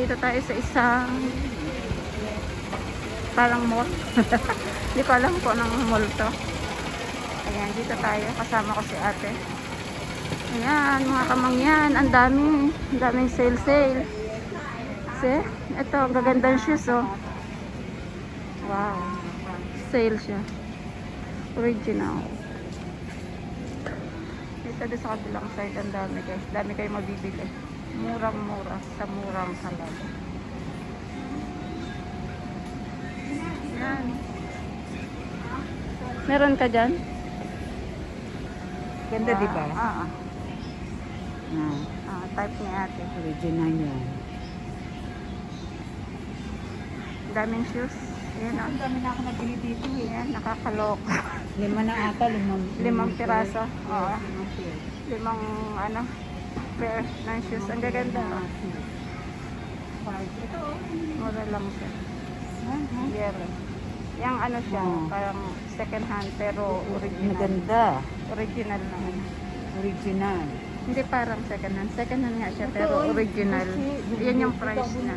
Nandito tayo sa isang parang mall. Hindi ko alam kung anong mall to. Ayan, dito tayo. Kasama ko si ate. Ayan, mga kamangyan. Ang daming sale. See? Ito, ang gagandang shoes, oh. Wow. Sale siya. Original. Dito sa kabilang side, ang dami guys. Dami kayo mabibili. Murang-mura. Sa murang halal. Yan. Meron ka dyan? Ganda, di ba? Type ni ate. Original yan. Daming shoes. Ayan, Ang dami na ako nabili dito eh. Ayan, nakakaloka. 5 na ata, 5 piraso. Oo. 5 5 pair ng shoes. Ang gaganda. Oh. Ito. Mura lang siya. Yellow. Yang ano siya, parang second hand pero original. Maganda. Original na ano. Original. Hindi parang second hand. Second hand nga siya pero original. Yan yung price niya.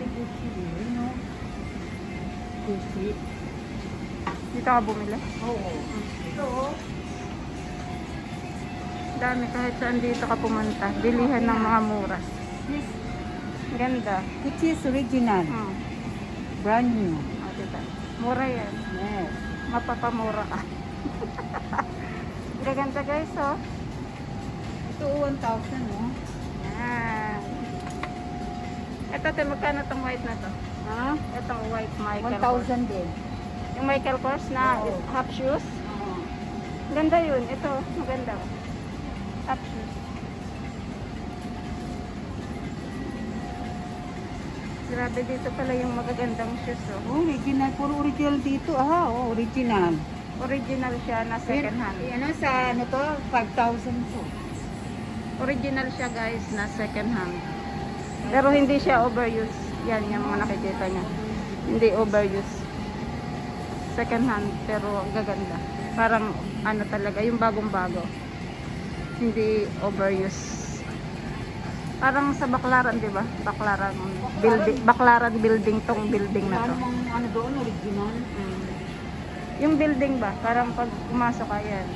Gucci. Dito ka bumili? Oo. Ito. Dami kahit saan dito ka pumunta. Bilihan ng mga mura. Ganda. Gucci is original. Brand new. O, diba? Mura yan. Yes. Mapapamura ka. Gaganda guys, oh. Ito 1,000, no? Yan. Ito, magkano tong white na to? Ha? Itong white Michael Kors. 1,000 din. Yung Michael Kors na Oo. half shoes. Oo. Ganda yun. Ito, maganda. Half shoes. Grabe dito pala yung magagandang shoes, oh. Original. Puro original dito. Original. Original siya na second hand. Ano sa ano to? 5,000 po. Original siya guys na second hand. Pero hindi siya overuse. Yan yung mga nakikita niya. Hindi overuse. Second hand pero gaganda. Parang ano talaga, yung bagong-bago. Hindi overuse. Parang sa Baclaran, 'di ba? Baclaran building tong building na to. Ano doon original? Yung building ba? Parang pag pumasok ka yan.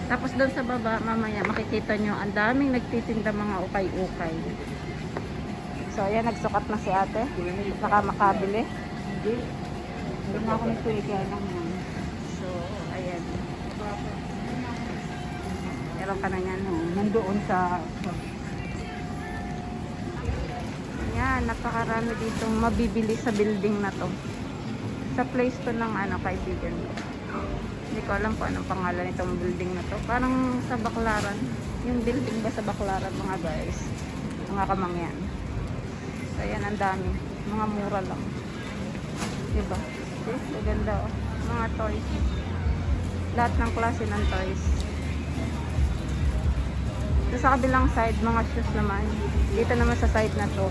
Tapos doon sa baba, mamaya makikita nyo, ang daming nagtitinda mga ukay-ukay. So, ayan, nagsukat na si ate. Baka makabili. Hindi. Hindi na ako nito kaya lang yan. So, ayan. Meron ka na yan. Nandoon sa Yan, napakarami ditong mabibili sa building na to. Sa place to ng kaibigan ko. Hindi ko alam kung anong pangalan itong building na to. Parang sa Baclaran. Yung building ba sa Baclaran mga guys? Mga kamangyan. So ayan, ang dami. Mga mura lang. Diba? See? Maganda oh. Mga toys. Lahat ng klase ng toys. So, sa kabilang side, mga shoes naman. Dito naman sa side na to.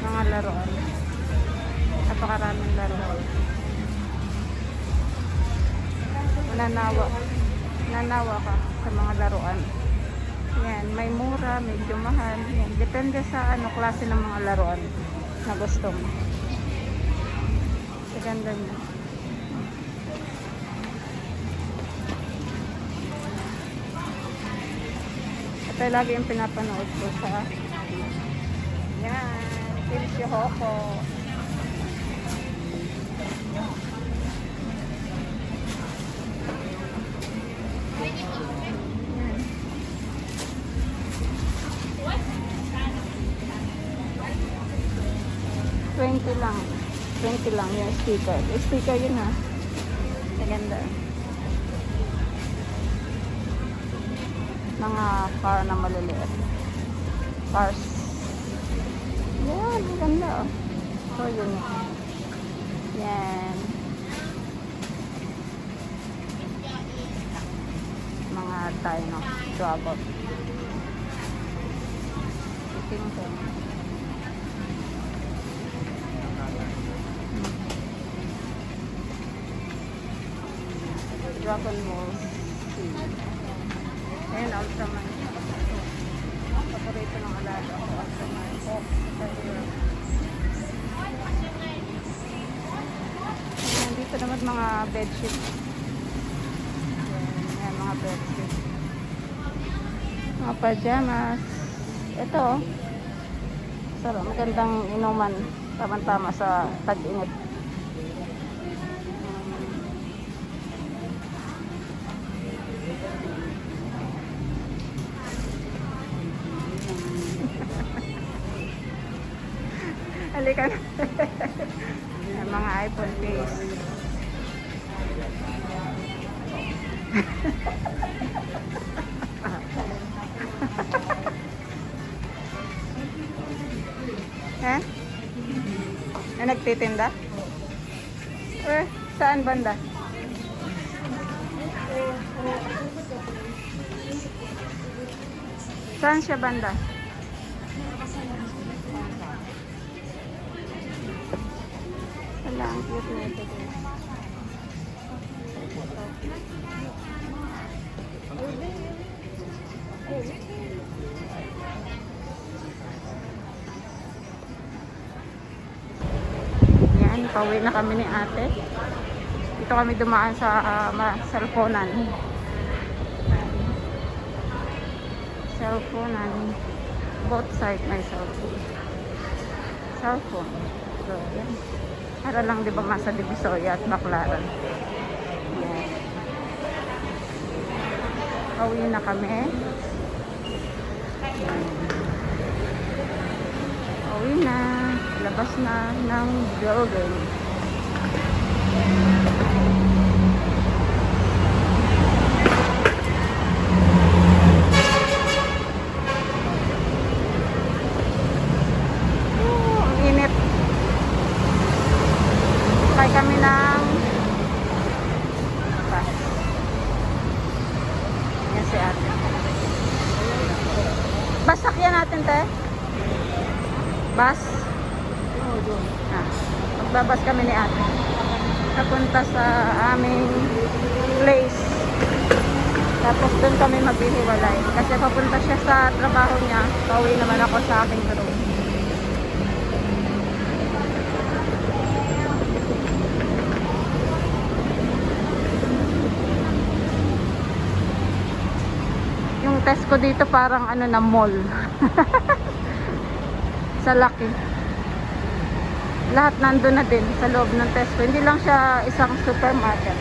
Mga laruan. Napakaraming laruan. Nanawa ka sa mga laruan. Yan, may mura, medyo mahal. Yan, depende sa klase ng mga laruan na gusto mo. Sa ganda niya. Ito lagi yung pinapanood ko sa yan, Kim Shihoko. $20 lang yung sticker. Yung sticker yun ha. Maganda. Mga car na maliliit. Cars. Yan, maganda oh. So yun. Yan. Mga dino. Dragon. King Kong. Dragon Ball. Ayan, Ultraman. paborito ng alaga ko. Dito naman mga bedsheet. Yan, mga bedsheet. Mga pajamas. Ito, oh. Sarap, magandang inuman. Tama-tama sa tag-init. Halika na. Mga iPhone case. Eh? Na nagtitinda? Saan banda? Saan siya banda? Wala, ang cute na ito. Yan, pauwi na kami ni ate. Dito kami dumaan sa cellphonean. Cellphonean. Both side may cellphone. Cellphone. So, yan. Para lang di ba masa Divisoria at Baclaran. Yan. Pauwi na kami. Pauwi na. Labas na ng building. Ang init. Sakay kami ng bus. Yan si ate. Bus sakyan natin, te? Bus? Magbabas kami ni ate. Papunta sa aming place. Tapos doon kami maghihiwalay. Kasi papunta siya sa trabaho niya. Pauwi naman ako sa aking room. Yung test ko dito parang ano na mall. Sa laki. Lahat nandun na din sa loob ng Tesco. Hindi lang siya isang supermarket.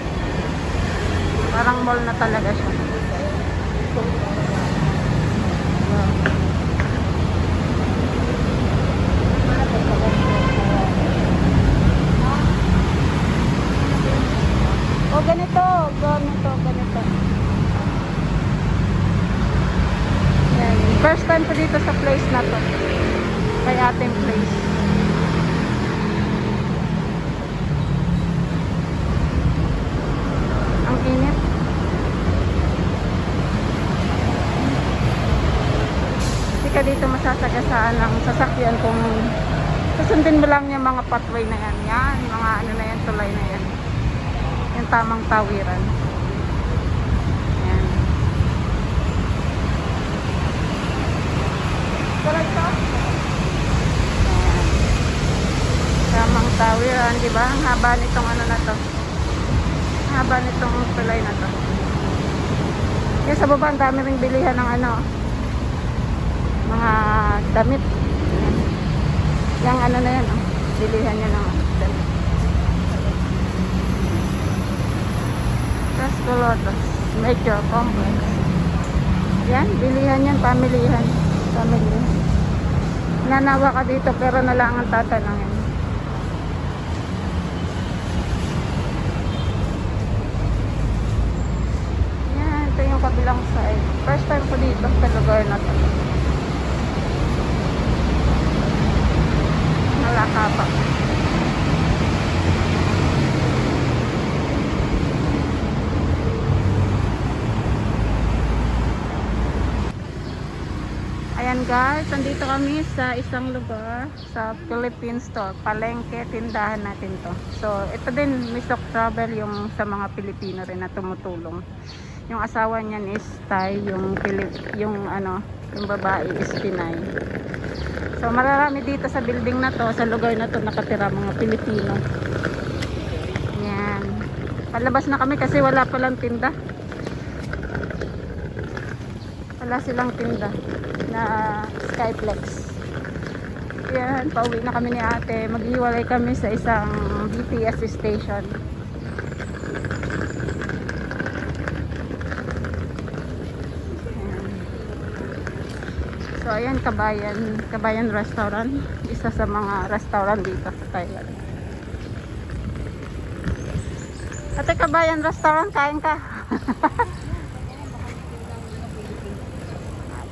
Parang mall na talaga siya. O ganito. Ganito. Yan. First time ko dito sa place na to. Kay ating place. Init. Hindi ka dito masasagasaan ng sasakyan kung susundin mo lang yung mga pathway na yan. Yan, mga ano na yan, tulay na yan. Yung tamang tawiran. Yan. Tulay to? Tamang tawiran, di ba? Ang haba nitong ano na to. Haba nitong tulay na to. Kaya sa baba ang dami ring bilihan ng ano, mga damit. Yung ano na yan, oh. Bilihan niya ng damit. Cascolotos Major Complex. Yan, bilihan yan, pamilihan. Nanawa ka dito pero nalangan tatanungin. Kabilang side. First time ko dito sa lugar na to. Malaka pa. Ayan guys, nandito kami sa isang lugar sa Philippine Store. Palengke, tindahan natin to. So, ito din, Misok Travel yung sa mga Pilipino rin na tumutulong. Yung asawa niyan is Thai, yung Yung babae is Pinay. So mararami dito sa building na to, sa lugar na to nakatira mga Pilipino. Yan. Palabas na kami kasi wala palang tinda. Wala silang tinda na Skyplex. Yan, pauwi na kami ni ate. Maghiwalay kami sa isang BTS station. So ayan, Kabayan Restaurant, isa sa mga restaurant dito sa Thailand. Ate, Kabayan Restaurant, kain ka.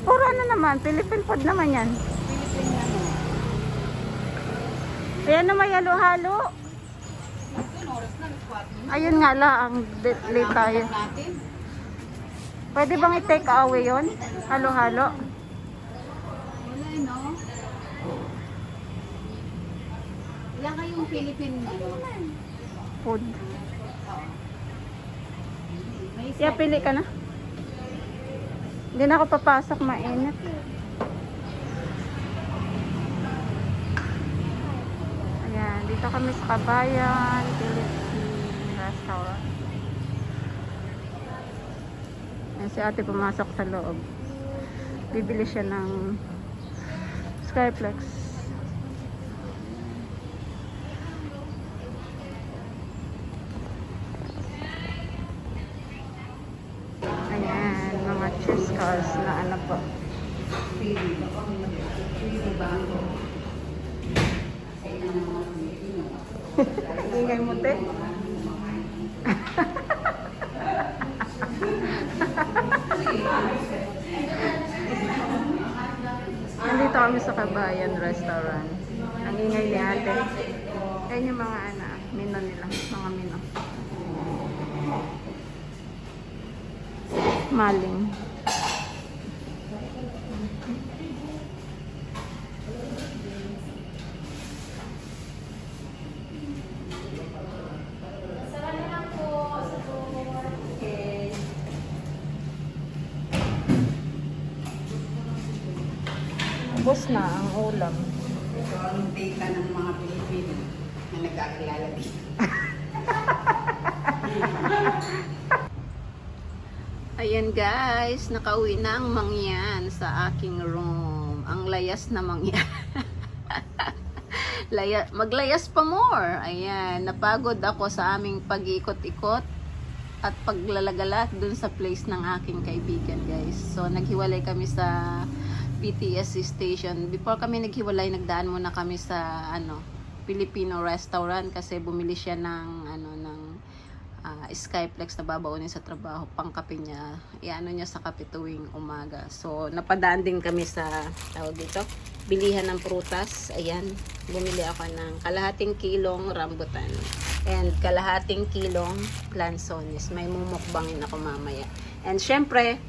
Puro ano naman, Philippine food naman yan. Ayan na, may halo-halo. Ayun nga lang, ang late tayo. Pwede bang i-take away yun? Halo-halo. No? Wala kayong Philippine Food. May Kaya pili ka na. Hindi na ako papasok, mainit. Ayan, dito kami sa Kabayan Philippine Restaurant. Ayan, si ate pumasok sa loob. Bibili siya ng Skyplex. Ayan, mga cheese cars na ano po. Ingay mo, te. Nandito kami sa Kabayan Restaurant. Ang ingay ni ate. Ayan yung mga menu nila. Mga menu. Maling. Ubos na ang ulam. Ito ang data ng mga Pilipino na nagkakilala dito. Ayan guys, nakauwi na ang mangyan sa aking room. Ang layas na mangyan. Maglayas pa more. Ayan, napagod ako sa aming pag-ikot-ikot at paglalagalat dun sa place ng aking kaibigan guys. So naghiwalay kami sa BTS station. Before kami naghiwalay, nagdaan muna kami sa Filipino restaurant kasi bumili siya ng Skyplex na babaunin sa trabaho, pangkape niya. Iano niya sa kape tuwing umaga. So napadaan din kami sa tawag dito, bilihan ng prutas. Ayan, bumili ako ng kalahating kilong rambutan and kalahating kilong lansones. May mumukbangin ako mamaya. And syempre,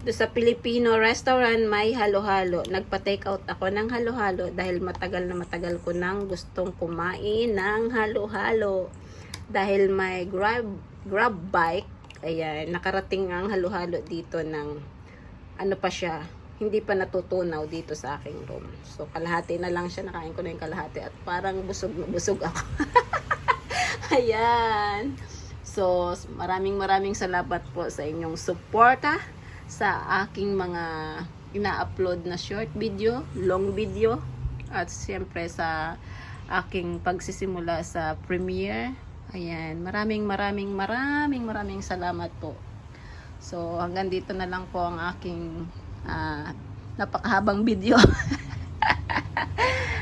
doon sa Filipino restaurant may halo-halo. Nagpa-take out ako ng halo-halo dahil matagal na matagal ko nang gustong kumain ng halo-halo. Dahil may grab bike, ayan, nakarating ang halo-halo dito ng ano pa siya, hindi pa natutunaw dito sa aking room. So kalahati na lang siya, nakain ko na yung kalahati at parang busog na busog ako. Ayan. So maraming salamat po sa inyong suporta sa aking mga ina-upload na short video, long video, at siyempre sa aking pagsisimula sa Premiere. Ayan, maraming salamat po. So hanggang dito na lang po ang aking napakahabang video.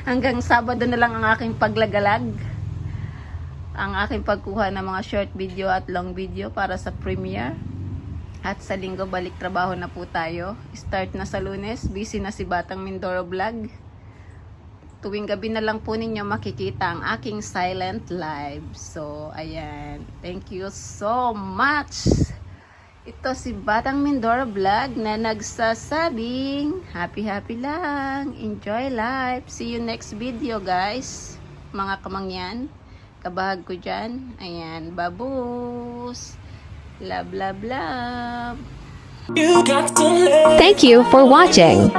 Hanggang Sabado na lang ang aking paglagalag, ang aking pagkuha ng mga short video at long video para sa Premiere. At sa Linggo, balik trabaho na po tayo. Start na sa Lunes, busy na si Batang Mindoro Vlog. Tuwing gabi na lang po ninyo makikita ang aking silent live. So, ayan. Thank you so much. Ito si Batang Mindoro Vlog na nagsasabing happy lang. Enjoy life. See you next video guys. Mga kamangyan. Kabahag ko dyan. Ayan. Babus. Love. Thank you for watching.